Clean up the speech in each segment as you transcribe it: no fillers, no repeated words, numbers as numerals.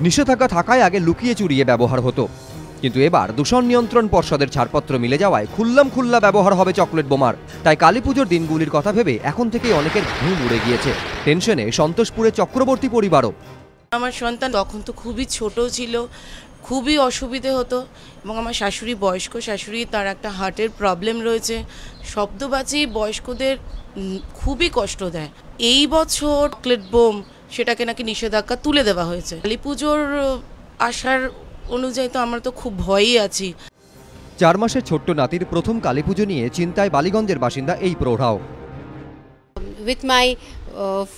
নিষেধাজ্ঞা থাকায় আগে লুকিয়ে চুরিয়ে ব্যবহার হতো, কিন্তু এবার দূষণ নিয়ন্ত্রণ পর্ষদের ছাড়পত্র মিলে যাওয়ায় খুল্লা ব্যবহার হবে চকলেট বোমার। তাই কালীপুজোর দিনগুলির কথা ভেবে এখন থেকেই অনেকের ঘুম উড়ে গিয়েছে। টেনশনে সন্তোষপুরের চক্রবর্তী পরিবারও। আমার সন্তান তখন তো খুবই ছোট ছিল, খুবই অসুবিধে হতো, এবং আমার শাশুড়ি বয়স্ক শাশুড়ি, তার একটা হার্টের প্রবলেম রয়েছে। শব্দবাজি বয়স্কদের খুবই কষ্ট দেয়। এই বছর চকলেট বোম সেটাকে নাকি নিষেধাজ্ঞা তুলে দেওয়া হয়েছে। কালীপুজোর আসার অনুযায়ী তো আমরা তো খুব ভয়ই আছি। 4 মাসের ছোট্ট নাতির প্রথম কালীপুজো নিয়ে চিন্তায় বালিগঞ্জের বাসিন্দা এই প্রৌঢ়াও। উইথ মাই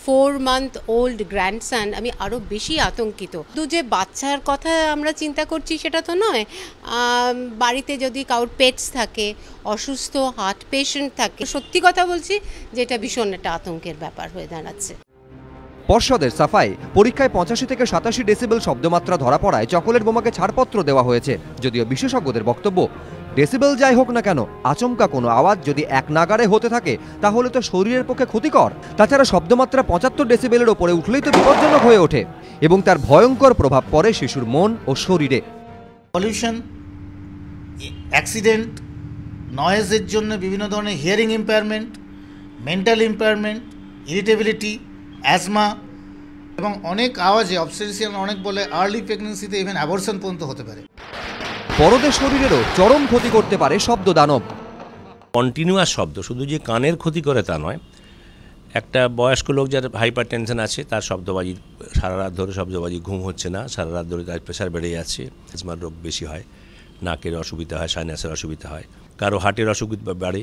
4-month-old গ্র্যান্ডসন আমি আরও বেশি আতঙ্কিত। শুধু যে বাচ্চার কথা আমরা চিন্তা করছি সেটা তো নয়, বাড়িতে যদি কারোর পেটস থাকে, অসুস্থ হার্ট পেশেন্ট থাকে, সত্যি কথা বলছি যে এটা ভীষণ একটা আতঙ্কের ব্যাপার হয়ে দাঁড়াচ্ছে। পর্ষদের সাফাই, পরীক্ষায় 85 থেকে 87 ডেসিবেল শব্দমাত্রা ধরা পড়ায় চকলেট বোমাকে ছাড়পত্র দেওয়া হয়েছে। যদিও বিশেষজ্ঞদের বক্তব্য, ডেসিবেল যাই হোক না কেন, আচমকা কোনো আওয়াজ যদি এক নাগাড়ে হতে থাকে তাহলে তো শরীরের পক্ষে ক্ষতিকর। তাছাড়া শব্দমাত্রা 75 ডেসিবেলের ওপরে উঠলেই তো বিপজ্জনক হয়ে ওঠে এবং তার ভয়ঙ্কর প্রভাব পড়ে শিশুর মন ও শরীরে। পলিউশন, অ্যাক্সিডেন্ট, নয়েজের জন্য বিভিন্ন ধরনের hearing impairment, mental impairment, irritability, asthma এবং অনেক আওয়াজে অবসেশন, অনেক বলে আর্লি প্রেগন্যান্সিতে ইভেন অ্যাবর্শন পর্যন্ত হতে পারে। বড়দের শরীরেরও চরম ক্ষতি করতে পারে শব্দ দানব। কন্টিনিউয়াস শব্দ শুধু যে কানের ক্ষতি করে তা নয়, একটা বয়স্ক লোক যার হাইপার টেনশন আছে তার শব্দবাজি, সারা রাত ধরে শব্দবাজি, ঘুম হচ্ছে না, সারা রাত ধরে তার প্রেশার বেড়ে যাচ্ছে, অ্যাজমার রোগ বেশি হয়, নাকের অসুবিধা হয়, সাইনাসের অসুবিধা হয়, কারো হার্টের অসুবিধা বাড়ে।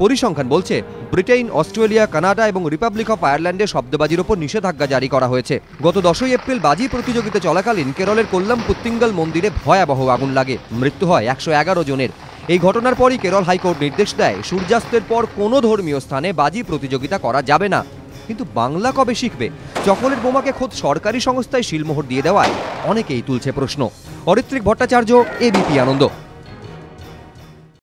পরিসংখ্যান বলছে ব্রিটেন, অস্ট্রেলিয়া, কানাডা এবং রিপাবলিক অফ আয়ারল্যান্ডে শব্দবাজির ওপর নিষেধাজ্ঞা জারি করা হয়েছে। গত 10 এপ্রিল বাজি প্রতিযোগিতা চলাকালীন কেরলের কোল্লাম পুত্তিঙ্গল মন্দিরে ভয়াবহ আগুন লাগে, মৃত্যু হয় 111 জনের। এই ঘটনার পরই কেরল হাইকোর্ট নির্দেশ দেয় সূর্যাস্তের পর কোনো ধর্মীয় স্থানে বাজি প্রতিযোগিতা করা যাবে না। কিন্তু বাংলা কবে শিখবে? চকলেট বোমাকে খোদ সরকারি সংস্থায় সিলমোহর দিয়ে দেওয়ায় অনেকেই তুলছে প্রশ্ন। অরিত্রিক ভট্টাচার্য, এবিপি আনন্দ।